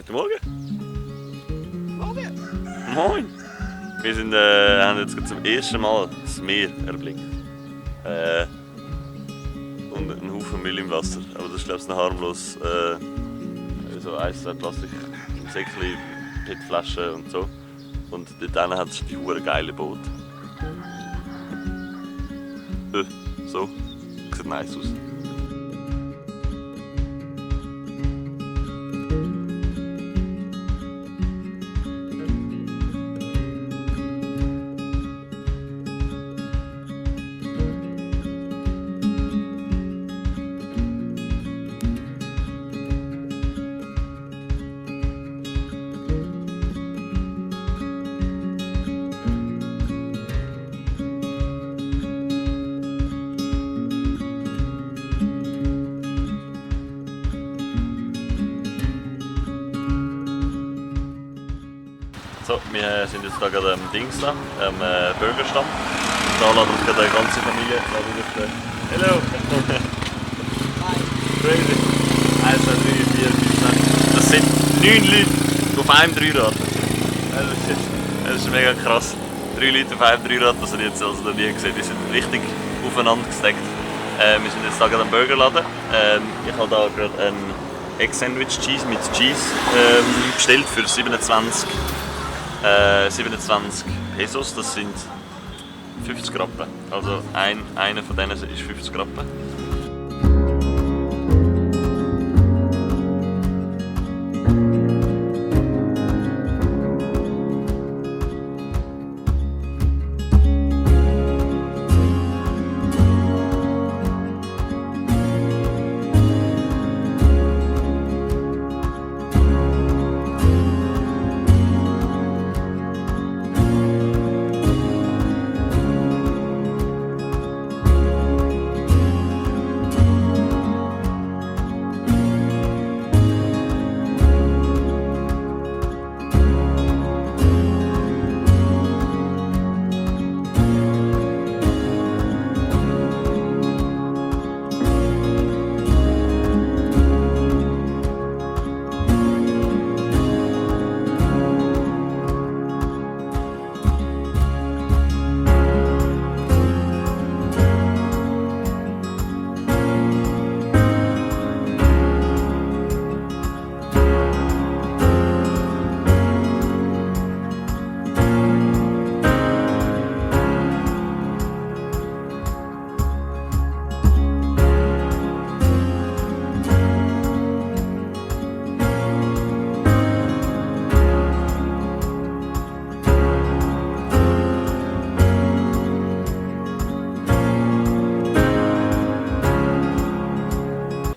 Guten Morgen. Morgen. Moin. Wir sind, haben jetzt zum ersten Mal das Meer erblickt. Und einen Haufen Müll im Wasser. Aber das ist, glaube ich, noch harmlos. So 1, 2 Plastiksäckchen, PET-Flaschen und so. Und dort hat es die hure geile Boot. So. Sieht nice aus. So, wir sind jetzt da gerade am Dings da, am Burgerstamm. Da laden uns gerade eine ganze Familie. Hallo! Crazy! 1, 2, 3, 4, 5, 6. Das sind 9 Leute auf einem Dreirad. Das ist mega krass. 3 Leute auf einem Dreirad, das habe ich jetzt also noch nie gesehen. Die sind richtig aufeinander gesteckt. Wir sind jetzt da gerade am Burgerladen. Ich habe da gerade ein Egg Sandwich Cheese mit Cheese bestellt für 27 Pesos, das sind 50 Rappen. Also einer von denen ist 50 Rappen.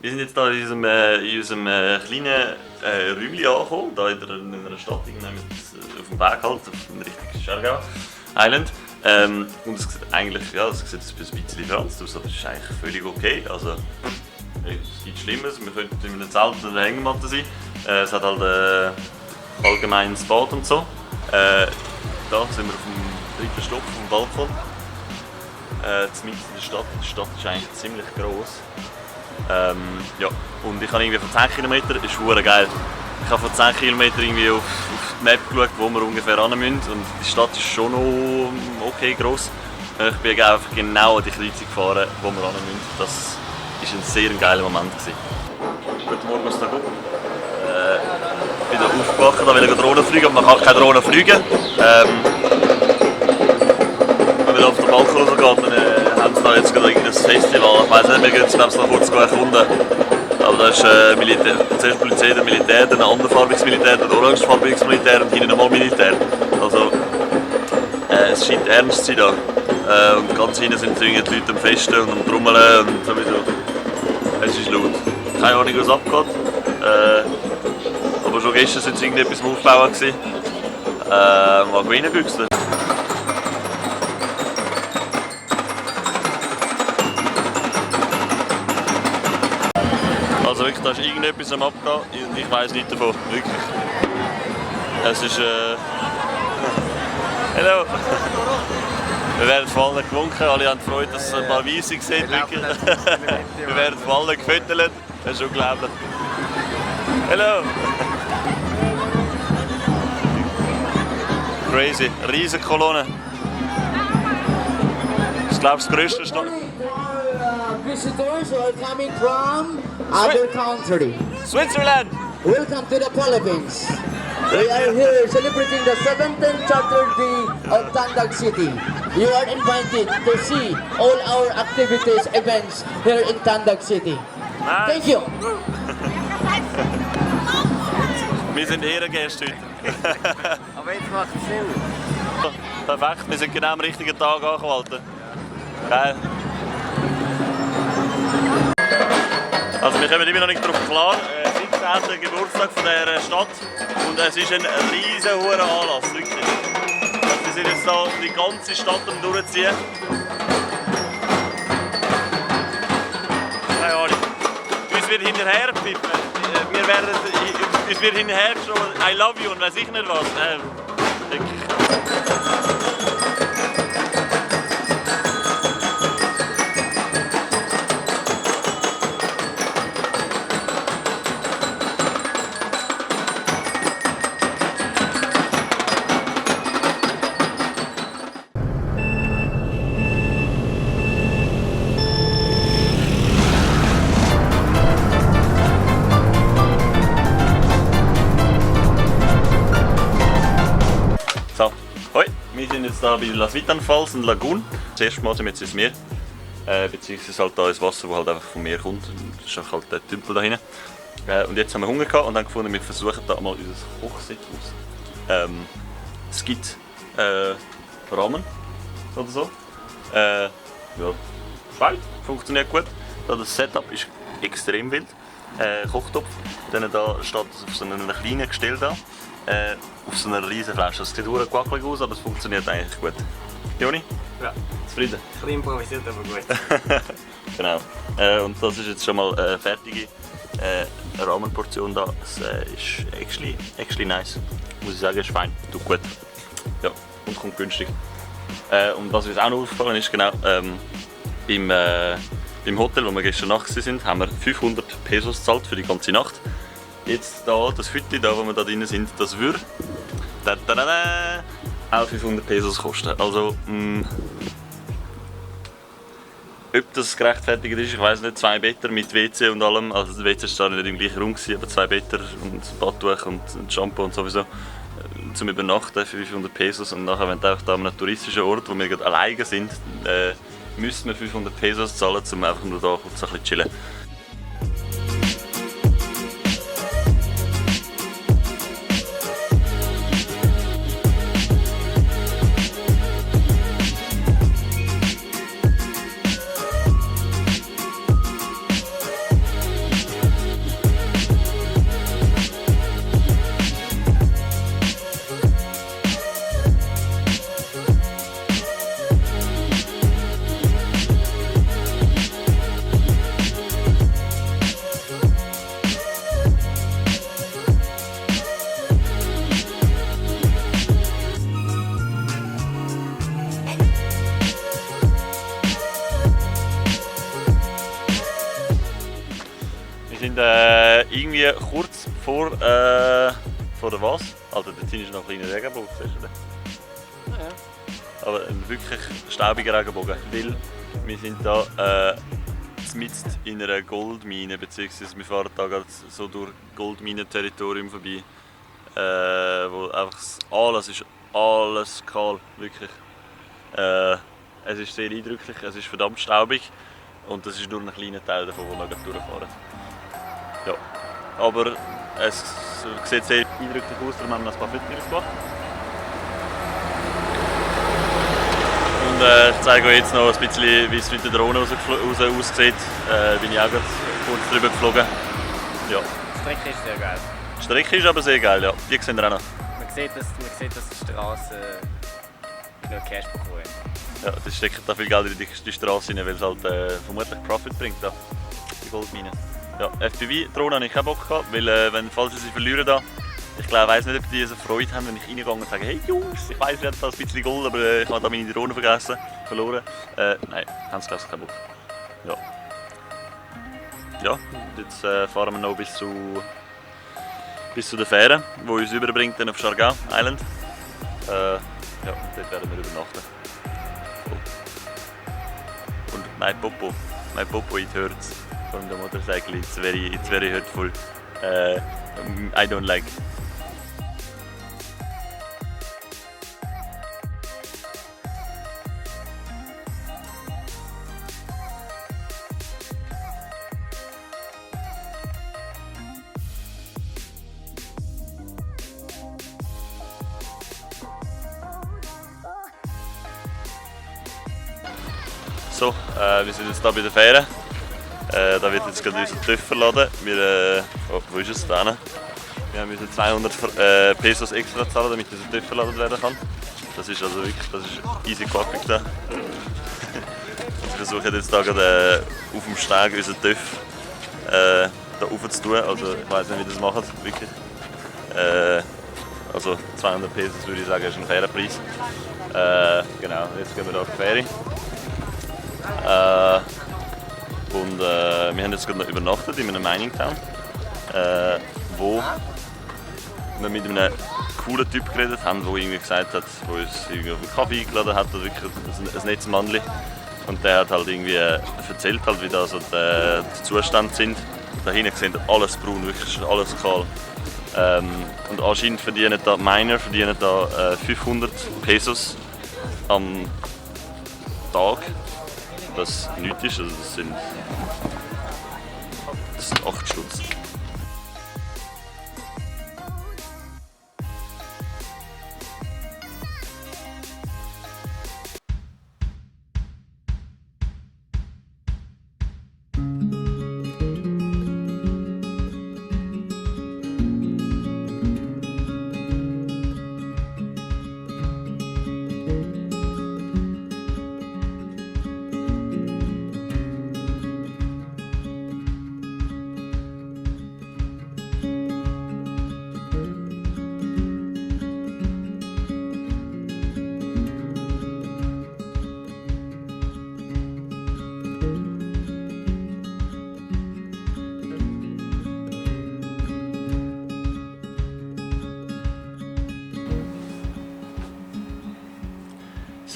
Wir sind jetzt hier in unserem kleinen Räumchen angekommen, hier in einer Stadt, auf dem Berg halt, auf dem richtigen Schergau Island. Und es sieht eigentlich, ja, es sieht ein bisschen verranzt aus, aber es ist eigentlich völlig okay. Also, es gibt Schlimmes, wir könnten in einem Zelt oder einer Hängematte sein. Es hat halt allgemeines Bad und so. Da sind wir auf dem 3. Stock vom Balkon. Mitten in der Stadt. Die Stadt ist eigentlich ziemlich gross. Ja, und ich habe irgendwie von 10 km, das ist verdammt geil. Ich habe von 10 km irgendwie auf die Map geschaut, wo wir ungefähr hin müssen. Und die Stadt ist schon noch okay gross. Ich bin einfach genau an die Kreuzung gefahren, wo wir hin müssen. Das war ein sehr geiler Moment. Guten Morgen, was da gut? Ich bin aufgewacht, da will ich Drohnen fliegen, aber man kann keine Drohnen fliegen. Wenn man auf den Balkon rausgeht, dann haben sie da jetzt gerade ein Festival. Ich weiss nicht, wir gehen jetzt noch kurz erkunden. Aber da ist zuerst Polizei, dann Militär, dann ein anderfarbiges Militär, dann orangefarbiges Militär und hinten nochmal Militär. Also es scheint ernst zu sein da. Und ganz hinten sind die Leute am Festen und am Trommeln und sowieso. Es ist laut. Keine Ahnung, was abgeht. Aber schon gestern waren sie irgendetwas am Aufbauen. Mal reinbüchsen. Also wirklich, da ist irgendetwas am Abgehen und ich weiss nichts davon, wirklich. Es ist Hallo! Wir werden vor allem gewunken, alle haben Freude, dass es ein paar Weisse sehen. Wir werden vor allem gefüttert, das ist unglaublich. Hallo! Crazy, riesige Kolonne. Ich glaube, das größte Stadt. Visitors who are coming from other country. Switzerland! Welcome to the Philippines. We are here celebrating the 17th Charter Day of Tandag City. You are invited to see all our activities, events here in Tandag City. Thank you. Wir sind Ehrengäste heute. Aber jetzt macht es Sinn. Perfekt, wir sind genau am richtigen Tag angehalten. Geil. Also wir kommen immer noch nicht darauf klar. 17. Geburtstag von dieser Stadt und es ist ein riesen hoher Anlass, wirklich. Also wir sind jetzt da die ganze Stadt am Durchziehen. Keine Ahnung. Uns wird hinterher gepfiffen. Uns wird hinterher geschrieben, I love you und weiss ich nicht was. Wirklich. So, hoi, wir sind jetzt hier bei Las Witanfalls und Lagoon. Das erste Mal sind wir jetzt ins Meer, beziehungsweise halt da ins Wasser, das halt einfach vom Meer kommt. Das ist halt der Tümpel da hinten. Und jetzt haben wir Hunger gehabt und haben gefunden, wir versuchen da mal unser Kochset aus. Es gibt Ramen oder so. Ja, fein, funktioniert gut. Das Setup ist extrem wild. Kochtopf, dann da steht es auf so einem kleinen Gestell da. Auf so einer riesen Flasche. Es sieht gewackelig aus, aber es funktioniert eigentlich gut. Joni? Ja. Zufrieden? Ein bisschen improvisiert, aber gut. Genau. Und das ist jetzt schon mal eine fertige Rahmenportion da. Es ist actually nice. Muss ich sagen, ist fein, tut gut. Ja, und kommt günstig. Und was uns auch noch aufgefallen ist, genau, beim Hotel, wo wir gestern Nacht waren, haben wir 500 Pesos gezahlt für die ganze Nacht. Jetzt da, das Hütchen, da, wo wir da drin sind, das würde auch 500 Pesos kosten. Also, ob das gerechtfertigt ist, ich weiß nicht. 2 Better mit WC und allem. Also das WC war nicht im gleichen Raum, aber 2 Better und Badtuch und Shampoo und sowieso. Zum Übernachten für 500 Pesos. Und nachher, wenn du einfach da an einem touristischen Ort, wo wir gerade alleine sind, müssen wir 500 Pesos zahlen, um einfach nur da kurz ein bisschen chillen. Wir sind irgendwie kurz vor der was? Alter, dort hinten ist noch ein kleiner Regenbogen, siehst du den? Ja. Aber ein wirklich staubiger Regenbogen, weil wir sind da mitten in einer Goldmine, beziehungsweise wir fahren da gerade so durch Goldminen-Territorium vorbei, wo einfach alles kahl, wirklich. Es ist sehr eindrücklich, es ist verdammt staubig und das ist nur ein kleiner Teil davon, wo wir gerade durchfahren. Ja, aber es sieht sehr eindrücklich aus, darum haben wir ein paar Fotos gemacht. Und ich zeige euch jetzt noch ein bisschen, wie es mit der Drohne raus aussieht. Bin ich auch gerade kurz drüber geflogen. Ja. Die Strecke ist sehr geil. Die Strecke ist aber sehr geil, ja. Die sehen wir auch noch. Man sieht, dass die Straße genug Cash bekommen. Ja, das steckt da viel Geld in die Straße rein, weil es halt vermutlich Profit bringt, da, die Goldmine. Ja, FPV-Drohne habe ich keinen Bock gehabt, weil falls sie verlieren da, ich weiß nicht, ob die so Freude haben, wenn ich reingehe und sage, hey Jungs, ich weiss, ich habe da ein bisschen Gold, aber ich habe da meine Drohne verloren. Nein, haben sie glaube ich keinen Bock. Ja. Ja, jetzt fahren wir noch bis zu der Fähre, die uns überbringt dann auf Siargao Island. Ja, dort werden wir übernachten. Voll. Und mein Popo, it hurts from the motorcycle. It's very hurtful. I don't like. So, wir sind jetzt hier bei der Fähre. Da wird jetzt gerade unser TÜV verladen. Wo ist es? Da hinten. Wir müssen 200 Pesos extra zahlen, damit unser TÜV verladen werden kann. Das ist also wirklich easy quackig da. Wir versuchen jetzt hier gerade auf dem Steg unseren TÜV da rauf zu tun. Also ich weiß nicht, wie das machen, wirklich. Also 200 Pesos würde ich sagen, ist ein fairer Preis. Genau, jetzt gehen wir hier auf die Fähre. Und wir haben jetzt gerade noch übernachtet in einem Mining Town, wo wir mit einem coolen Typ geredet haben, der irgendwie gesagt hat, der uns irgendwie auf einen Kaffee eingeladen hat, also wirklich ein nettes Mannli. Und der hat halt irgendwie erzählt, halt, wie da so die Zustände sind. Da hinten sehen alles braun, wirklich alles kahl. Und anscheinend verdienen da Miner 500 Pesos am Tag. Was nichts ist, also das sind 8 Stutz.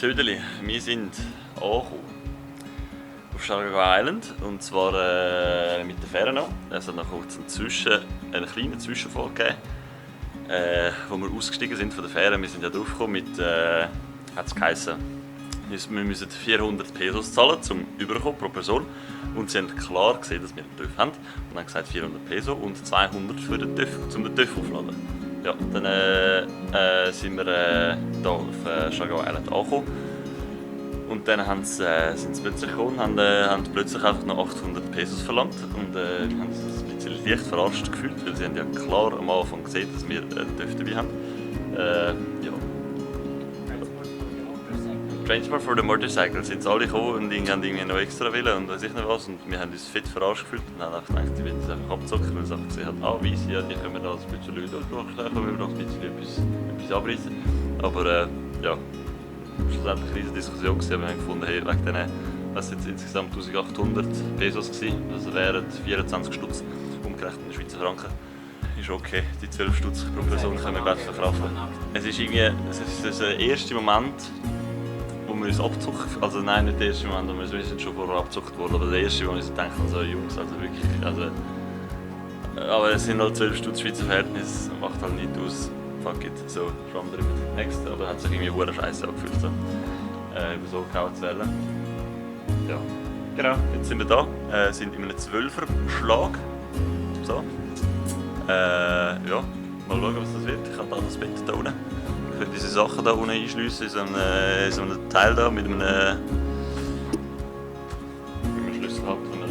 Söderli, wir sind angekommen auf Chargaga Island und zwar mit der Fähre noch. Es hat noch kurz einen kleinen Zwischenfall gegeben, wo wir ausgestiegen sind von der Fähre. Wir sind ja draufgekommen mit, hat es geheißen, wir müssen 400 Pesos zahlen zum Überkommen pro Person und sie haben klar gesehen, dass wir einen TÜV haben und haben gesagt 400 Peso und 200 für den TÜV, um den TÜV aufzuladen. Ja, dann sind wir hier auf Chargaga Island angekommen und dann sind sie plötzlich gekommen und haben plötzlich einfach noch 800 Pesos verlangt und wir haben uns ein bisschen leicht verarscht gefühlt, weil sie haben ja klar am Anfang gesehen, dass wir einen TÜV dabei haben. Ja. Transport for the Motorcycle sind alle gekommen und die haben irgendwie noch extra wollen und weiß ich nicht was und wir haben uns fett verarscht gefühlt und haben gedacht, sie wollen es einfach abzocken, weil sie einfach gesehen haben, weiss, ja, die können da ein bisschen Leute durchstechen, weil wir noch ein bisschen etwas abreißen. Aber ja, schlussendlich eine riesige Diskussion gewesen, aber wir haben gefunden, hey, wegen denen, das sind jetzt insgesamt 1800 Pesos gewesen, das wären 24 Stutz, umgerechnet in Schweizer Franken. Ist okay, die 12 Stutz pro Person können wir besser verkaufen. Es ist der erste Moment, wo wir uns abzucken, also nein, nicht der erste Moment, wir sind schon vorher abgezuckt worden, aber der erste, wo wir uns gedacht haben, so Jungs, also wirklich, also, aber es sind halt 12 Stutz Schweizer Verhältnis, macht halt nicht aus, fuck it, so, from the next, aber hat sich irgendwie hure scheiße angefühlt, so, über so gehauen zu werden. Ja, genau, jetzt sind wir da, sind in einem 12er-Schlag, so, ja, mal schauen, was das wird, ich habe da das Bett da unten. Ich können diese Sachen da unten einschliessen, in so einem Teil da mit einem Schlüssel hat, wenn man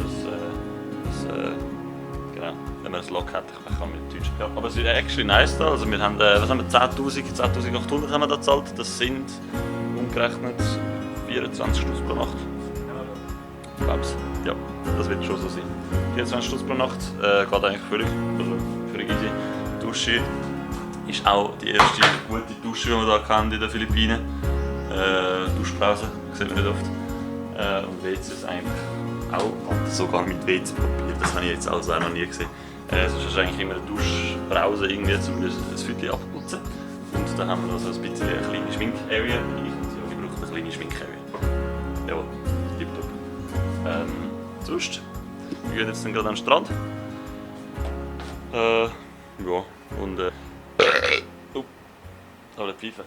genau, wenn man das Lock hat, ich kann mit Deutsch. Ja, aber es ist actually nice da, also wir haben, was haben wir, 10.800 haben wir da gezahlt, das sind umgerechnet 24 Stutz pro Nacht. Ich glaube es, ja, das wird schon so sein. 24 Stutz pro Nacht, geht eigentlich völlig easy. Dusche ist auch die erste gute Dusche, die wir hier in den Philippinen haben. Duschpause, sehen wir nicht oft. Und WC ist eigentlich auch, sogar mit WC-Papier, das habe ich jetzt also auch noch nie gesehen. Es ist eigentlich immer eine Duschpause, irgendwie, um das Viertel abzuputzen. Und Und dann haben wir noch so ein bisschen eine kleine Schmink-Area. Ich brauche eine kleine Schmink-Area. Jawohl, tipptopp. Sonst, wir gehen jetzt dann gerade an den Strand. Ja, und oh, aber die Pfeife.